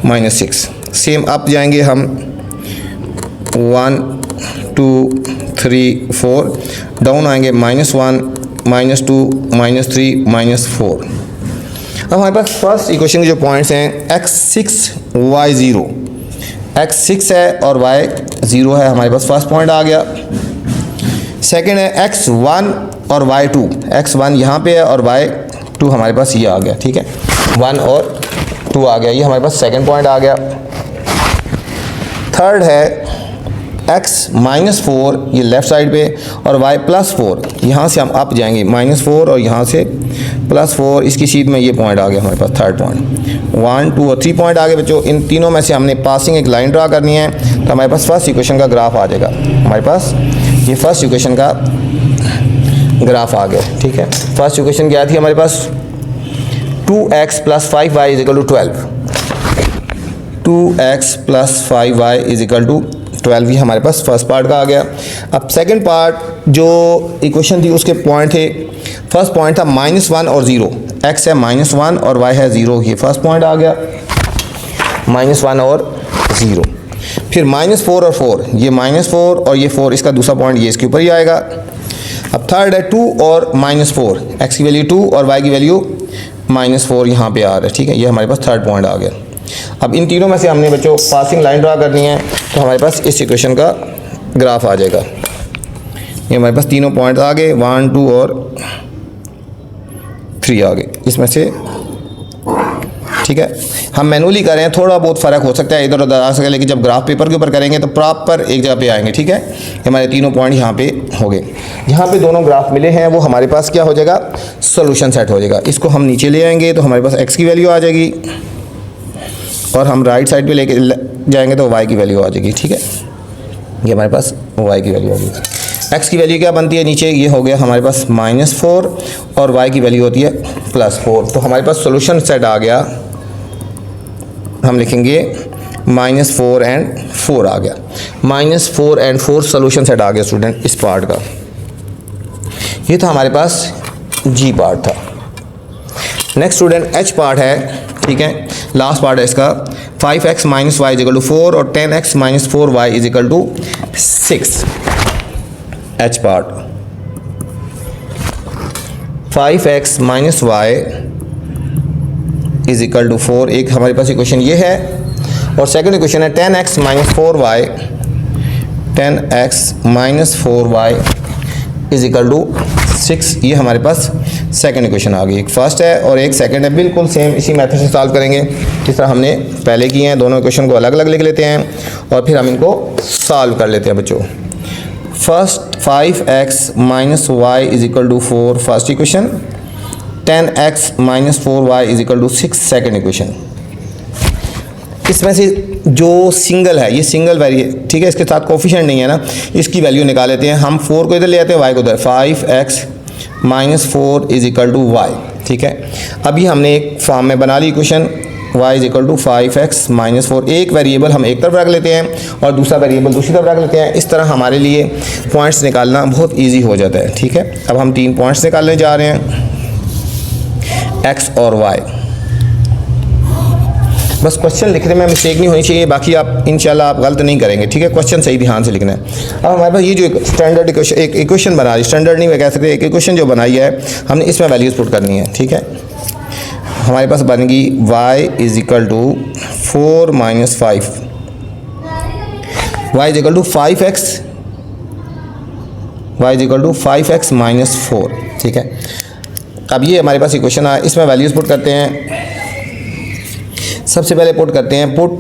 -6। सेम अप जाएंगे हम 1 2 3 4, डाउन आएंगे -1 -2 -3 -4। अब हमारे पास फर्स्ट इक्वेशन के जो पॉइंट्स हैं x6 y0, x6 है और y0 है, हमारे पास फर्स्ट पॉइंट आ गया। सेकंड है x1 और y2, x1 यहाँ पे है और y2 हमारे पास ये आ गया। ठीक है, 1 और 2 आ गया, ये हमारे पास सेकंड पॉइंट आ गया। थर्ड है एक्स -4 ये लेफ़्ट साइड पे और वाई +4, यहाँ से हम अप जाएंगे -4 और यहाँ से +4, इसकी शीट में ये पॉइंट आ गया हमारे पास, थर्ड पॉइंट। 1 2 और 3 पॉइंट आ गए बच्चों। इन तीनों में से हमने पासिंग एक लाइन ड्रा करनी है, तो हमारे पास फर्स्ट इक्वेशन का ग्राफ आ जाएगा। हमारे पास ये फर्स्ट इक्वेशन का ग्राफ आ गया, ठीक है। फर्स्ट इक्वेशन क्या थी हमारे पास, 2x + 5y = 12, 2x + 5y = 12, ये हमारे पास फर्स्ट पार्ट का आ गया। अब सेकंड पार्ट जो इक्वेशन थी उसके पॉइंट थे, फर्स्ट पॉइंट था -1 और 0, x है -1 और y है 0, ये फर्स्ट पॉइंट आ गया, -1 और 0। फिर -4 और 4, ये -4 और ये 4, इसका दूसरा पॉइंट ये इसके ऊपर ही आएगा। अब थर्ड है 2 और -4, x की वैल्यू 2 और y की वैल्यू -4 यहाँ पे आ रहा है, ठीक है। ये हमारे पास थर्ड पॉइंट आ गया। अब इन तीनों में से हमने बच्चों पासिंग लाइन ड्रा करनी है, तो हमारे पास इस इक्वेशन का ग्राफ आ जाएगा। ये हमारे पास तीनों पॉइंट आ गए, 1 2 और 3 आ गए इसमें से, ठीक है। हम मैनुअली कर रहे हैं, थोड़ा बहुत फ़र्क हो सकता है, इधर उधर आ सकता है, लेकिन जब ग्राफ पेपर के ऊपर करेंगे तो प्रॉपर एक जगह पे आएंगे, ठीक है। हमारे तीनों पॉइंट यहाँ पे हो गए। यहाँ पे दोनों ग्राफ मिले हैं, वो हमारे पास क्या हो जाएगा, सॉल्यूशन सेट हो जाएगा। इसको हम नीचे ले आएंगे तो हमारे पास x की वैल्यू आ जाएगी, और हम राइट साइड पे लेके जाएंगे तो y की वैल्यू आ जाएगी, ठीक है। ये हमारे पास y की वैल्यू आ गई। x की वैल्यू क्या बनती है नीचे, ये हो गया हमारे पास -4 और y की वैल्यू होती है +4। तो हमारे पास सॉल्यूशन सेट आ गया, हम लिखेंगे -4 एंड 4 आ गया, -4 एंड 4 सॉल्यूशन सेट आ गया स्टूडेंट इस पार्ट का। ये था हमारे पास जी पार्ट था। नेक्स्ट स्टूडेंट एच पार्ट है, ठीक है, लास्ट पार्ट है इसका। 5x - y = 4 और 10x - 4y = 6। H part 5x - y = 4, एक हमारे पास इक्वेशन ये है, और सेकंड इक्वेशन है 10x - 4y, 10x - 4y = 6। ये हमारे पास सेकंड इक्वेशन आ गई। एक फर्स्ट है और एक सेकंड है, बिल्कुल सेम इसी मेथड से सॉल्व करेंगे जिस तरह हमने पहले किए हैं। दोनों इक्वेशन को अलग अलग लिख लेते हैं और फिर हम इनको सॉल्व कर लेते हैं बच्चों। First 5x - y = 4 first equation, 10x - 4y = 6 second equation. इसमें से जो सिंगल है ये सिंगल वैल्यू, ठीक है, इसके साथ कोफिशिएंट नहीं है ना, इसकी वैल्यू निकाल लेते हैं। हम 4 को इधर ले आते हैं, y को उधर, 5x - 4 = y, ठीक है। अभी हमने एक फॉर्म में बना ली इक्वेशन, y = 5x - 4। एक वेरिएबल हम एक तरफ रख लेते हैं और दूसरा वेरिएबल दूसरी तरफ रख लेते हैं। इस तरह हमारे लिए पॉइंट्स निकालना बहुत ईजी हो जाता है, ठीक है। अब हम 3 पॉइंट्स निकालने जा रहे हैं, x और y। बस क्वेश्चन लिखने में मिस्टेक नहीं होनी चाहिए, बाकी आप इंशाल्लाह आप गलत नहीं करेंगे, ठीक है। क्वेश्चन सही ध्यान से लिखना है। अब हमारे पास ये जो स्टैंडर्ड इक्वेशन, एक इक्वेशन बना रही, स्टैंडर्ड नहीं मैं कह सकते, एक इक्वेशन जो बनाई है हमने, इसमें वैल्यूज पुट करनी है, ठीक है। हमारे पास बनेगी y = 4 - 5, y = 5x, y = 5x - 4, ठीक है। अब ये हमारे पास इक्वेशन है, इसमें वैल्यूज पुट करते हैं। सबसे पहले पुट करते हैं, पुट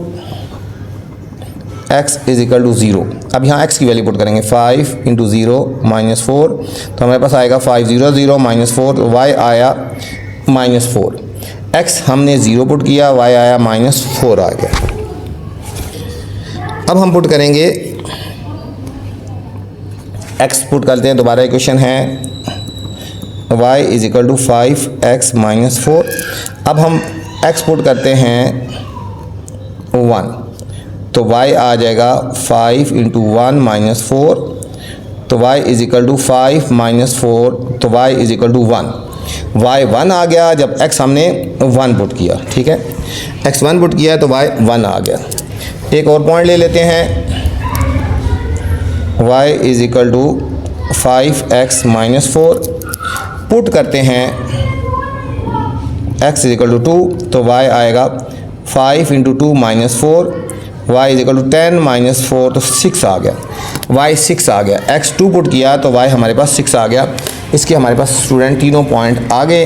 x = 0। अब यहाँ x की वैल्यू पुट करेंगे, 5 × 0 - 4, तो हमारे पास आएगा 5 0 0 -4, तो y आया -4। x हमने 0 पुट किया, y आया -4 आ गया। अब हम पुट करेंगे, x पुट करते हैं, दोबारा इक्वेशन है y = 5x - 4। अब हम x पुट करते हैं 1, तो y आ जाएगा 5 × 1 - 4, तो y = 5 - 4, तो y = 1। y 1 आ गया जब x हमने 1 पुट किया, ठीक है। x 1 पुट किया तो y 1 आ गया। एक और पॉइंट ले लेते हैं, y = 5x - 4, पुट करते हैं x = 2, तो y आएगा 5 × 2 - 4, y = 10 - 4, तो 6 आ गया। y 6 आ गया। x 2 पुट किया तो y हमारे पास 6 आ गया। इसके हमारे पास स्टूडेंट तीनों पॉइंट आ गए।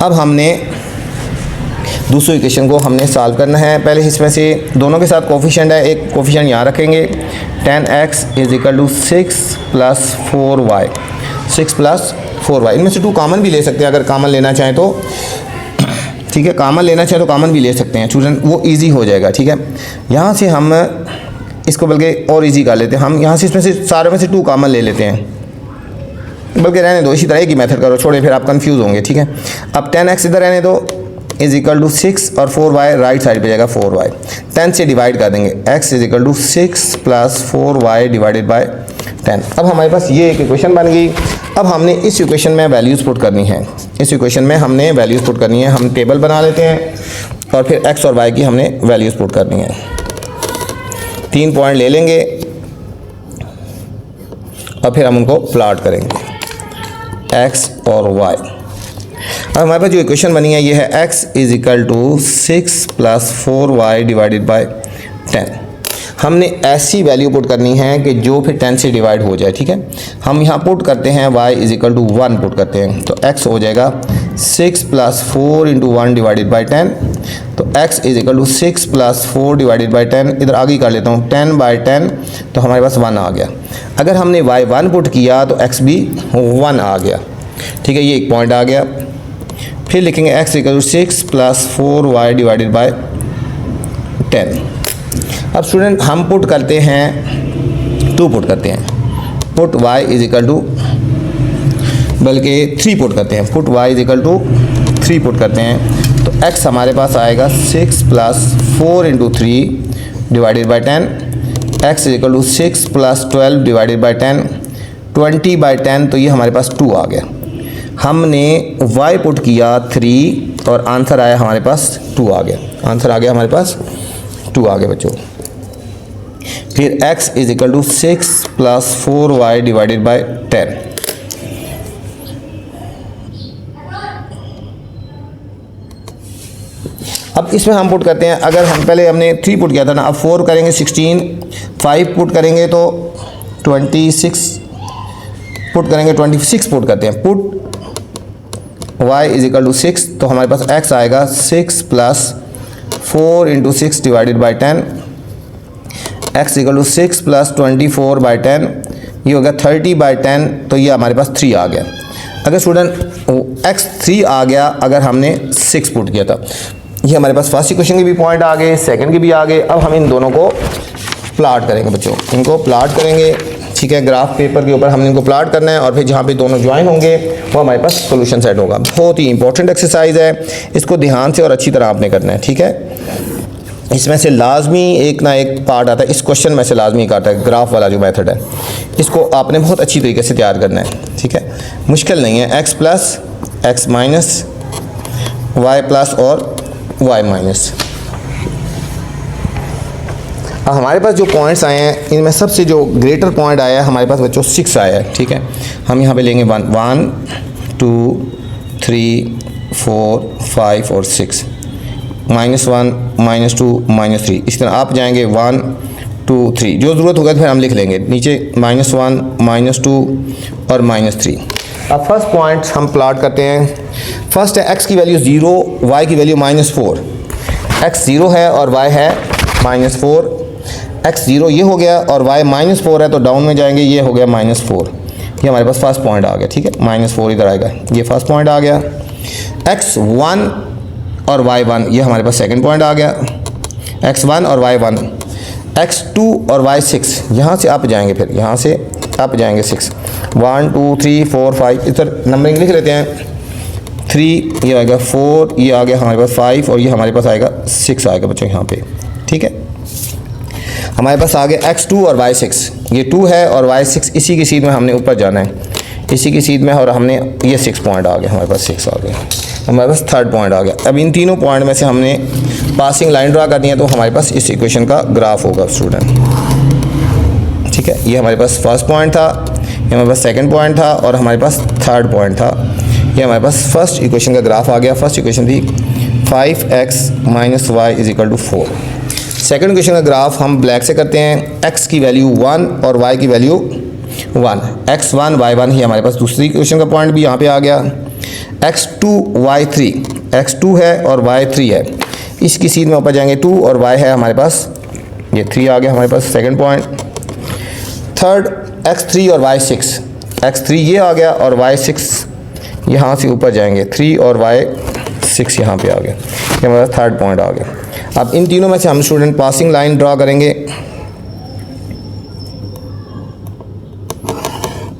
अब हमने दूसरी इक्वेशन को हमने सॉल्व करना है। पहले इसमें से दोनों के साथ कोफिशिएंट है, एक कोफिशिएंट यहाँ रखेंगे 10x is equal to 6 plus 4y, 6 plus 4y। इनमें से 2 कॉमन भी ले सकते हैं अगर कॉमन लेना चाहें तो, ठीक है, कॉमन लेना चाहें तो कॉमन भी ले सकते हैं स्टूडेंट, वो ईजी हो जाएगा। ठीक है, यहाँ से हम इसको बल्कि और ईजी कर लेते हैं, हम यहाँ से इसमें से सारे में से 2 कॉमन ले लेते हैं, बल्कि रहने दो, इसी तरह एक ही मेथड करो, छोड़े फिर आप कंफ्यूज होंगे। ठीक है, अब 10x इधर रहने दो इज इक्वल टू 6 और 4y राइट साइड पे जाएगा 4y, 10 से डिवाइड कर देंगे, x is equal to 6 plus 4y divided by 10। अब हमारे पास ये एक इक्वेशन बन गई। अब हमने इस इक्वेशन में वैल्यूज़ पुट करनी है, इस इक्वेशन में हमने वैल्यूज़ पुट करनी है। हम टेबल बना लेते हैं और फिर x और y की हमने वैल्यूज़ पुट करनी है। 3 पॉइंट ले लेंगे और फिर हम उनको प्लॉट करेंगे x और y। अब हमारे पास जो इक्वेशन बनी है ये है x is equal to 6 plus 4y divided by 10। हमने ऐसी वैल्यू पुट करनी है कि जो फिर 10 से डिवाइड हो जाए। ठीक है, हम यहाँ पुट करते हैं y is equal to 1 put करते हैं, तो x हो जाएगा 6 प्लस 4 इंटू 1 डिवाइडेड बाई 10। तो x is equal to 6 plus 4 divided by 10, इधर आगे कर लेता हूँ 10 बाई 10, तो हमारे पास 1 आ गया। अगर हमने y 1 पुट किया तो x भी 1 आ गया। ठीक है, ये एक पॉइंट आ गया। फिर लिखेंगे x equal to 6 plus 4y divided by 10। अब स्टूडेंट हम पुट करते हैं 2 पुट करते हैं, put y is equal to, बल्कि 3 पुट करते हैं, put y is equal to 3 put करते हैं। तो x हमारे पास आएगा 6 plus 4 into 3 divided by 10, x is equal to 6 plus 12 divided by 10, 20 by 10, तो ये हमारे पास 2 आ गया। हमने y पुट किया 3 और आंसर आया हमारे पास 2 आ गया, आंसर आ गया हमारे पास 2 आ गया बच्चों। फिर x is equal to 6 plus 4y divided by 10। अब इसमें हम पुट करते हैं, अगर हम पहले हमने 3 पुट किया था ना, अब 4 करेंगे 16, 5 पुट करेंगे तो 26 पुट करेंगे, 26 पुट करते हैं, put y is equal to 6, तो हमारे पास x आएगा 6 plus 4 into 6 divided by 10, x equal to 6 plus 24 by 10, ये हो गया 30 बाई 10, तो ये हमारे पास 3 आ गया। अगर स्टूडेंट x 3 आ गया अगर हमने 6 पुट किया था, ये हमारे पास फर्स्ट इक्वेशन के भी पॉइंट आ गए, सेकंड के भी आ गए। अब हम इन दोनों को प्लॉट करेंगे बच्चों, इनको प्लॉट करेंगे। ठीक है, ग्राफ पेपर के ऊपर हमने इनको प्लॉट करना है और फिर जहाँ पे दोनों ज्वाइन होंगे वो हमारे पास सोल्यूशन सेट होगा। बहुत ही इंपॉर्टेंट एक्सरसाइज है, इसको ध्यान से और अच्छी तरह आपने करना है। ठीक है, इसमें से लाजमी एक ना एक पार्ट आता है, इस क्वेश्चन में से लाजमी एक आता है, ग्राफ वाला जो मेथड है, इसको आपने बहुत अच्छी तरीके से तैयार करना है। ठीक है, मुश्किल नहीं है, x plus x minus y plus और y माइनस। अब हमारे पास जो पॉइंट्स आए हैं इनमें सबसे जो ग्रेटर पॉइंट आया है हमारे पास बच्चों 6 आया है। ठीक है, हम यहाँ पे लेंगे 1 2 3 4 5 और 6, -1 -2 -3, इस तरह आप जाएंगे 1 2 3, जो ज़रूरत होगा तो फिर हम लिख लेंगे नीचे -1 -2 और -3। अब फर्स्ट पॉइंट हम प्लॉट करते हैं। फर्स्ट है x की वैल्यू 0, y की वैल्यू -4, x 0 है और y है -4, x 0 ये हो गया और y -4 है तो डाउन में जाएंगे, ये हो गया -4, ये हमारे पास फर्स्ट पॉइंट आ गया। ठीक है, -4 इधर आएगा, ये फर्स्ट पॉइंट आ गया। x 1 और y 1, ये हमारे पास सेकंड पॉइंट आ गया, x 1 और y 1, x 2 और y 6, यहाँ से अप जाएंगे, फिर यहाँ से अप जाएंगे 6, 1 2 3 4 5, इधर नंबरिंग लिख लेते हैं, 3 ये आएगा, 4 ये आ गया हमारे पास 5 और ये हमारे पास आएगा 6 आएगा बच्चों यहाँ पे। ठीक है, हमारे पास आ गया x2 और y6, ये 2 है और y6, इसी की सीध में हमने ऊपर जाना है, इसी की सीध में, और हमने ये 6 पॉइंट आ गया, हमारे पास 6 आ गया, हमारे पास थर्ड पॉइंट आ गया। अब इन तीनों पॉइंट में से हमने पासिंग लाइन ड्रा करनी है, तो हमारे पास इस इक्वेशन का ग्राफ होगा स्टूडेंट। ठीक है, ये हमारे पास फर्स्ट पॉइंट था, ये हमारे पास सेकंड पॉइंट था और हमारे पास थर्ड पॉइंट था। ये हमारे पास फर्स्ट इक्वेशन का ग्राफ आ गया। फर्स्ट इक्वेशन थी 5x minus y is equal to 4। Second equation का ग्राफ हम ब्लैक से करते हैं। x की वैल्यू 1 और y की वैल्यू 1, x1 y1 ही हमारे पास दूसरी इक्वेशन का पॉइंट भी यहाँ पे आ गया। x2 y3, x2 है और y3 है। इसकी सीध में ऊपर जाएंगे 2 और y है हमारे पास, ये 3 आ गया हमारे पास सेकंड पॉइंट। थर्ड x3 और y6, x3 ये आ गया और y6 यहाँ से ऊपर जाएंगे, 3 और y6 यहाँ पे आ गया, ये हमारा थर्ड पॉइंट आ गया। अब इन तीनों में से हम स्टूडेंट पासिंग लाइन ड्रा करेंगे,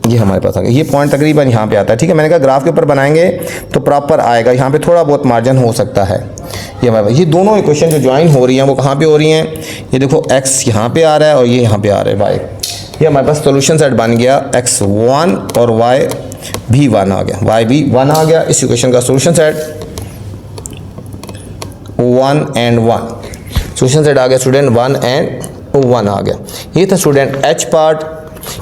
ये हमारे पास आ गया, ये पॉइंट तकरीबन यहाँ पे आता है। ठीक है, मैंने कहा ग्राफ के ऊपर बनाएंगे तो प्रॉपर आएगा, यहाँ पे थोड़ा बहुत मार्जिन हो सकता है। ये हमारे पास ये दोनों इक्वेशन जो ज्वाइन हो रही हैं वो कहाँ पे हो रही हैं, ये देखो x यहाँ पे आ रहा है और ये यहाँ पे आ रहा है y, ये हमारे पास सोल्यूशन सेट बन गया, x1 और y भी 1 आ गया, y भी 1 आ गया। इस इक्वेशन का solution set 1 and 1, solution set आ गया स्टूडेंट 1 and 1 आ गया। ये था स्टूडेंट h पार्ट।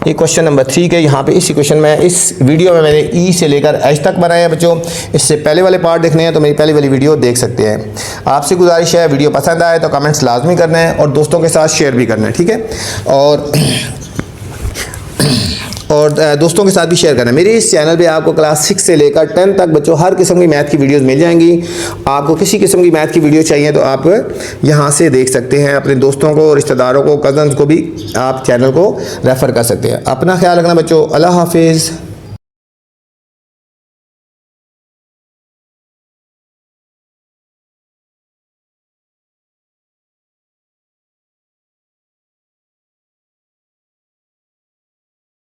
ये क्वेश्चन नंबर 3 के यहाँ पे इस इक्वेशन में, इस वीडियो में मैंने ई से लेकर एच तक बनाया है बच्चों। इससे पहले वाले पार्ट देखने हैं तो मेरी पहले वाली वीडियो देख सकते हैं। आपसे गुजारिश है वीडियो पसंद आए तो कमेंट्स लाजमी करना है और दोस्तों के साथ शेयर भी करना है, ठीक है, और दोस्तों के साथ भी शेयर करना है। मेरे इस चैनल पे आपको क्लास 6 से लेकर 10 तक बच्चों हर किस्म की मैथ की वीडियोस मिल जाएंगी। आपको किसी किस्म की मैथ की वीडियो चाहिए तो आप यहां से देख सकते हैं, अपने दोस्तों को, रिश्तेदारों को, कज़न्स को भी आप चैनल को रेफ़र कर सकते हैं। अपना ख्याल रखना बच्चों, अल्लाह हाफिज़।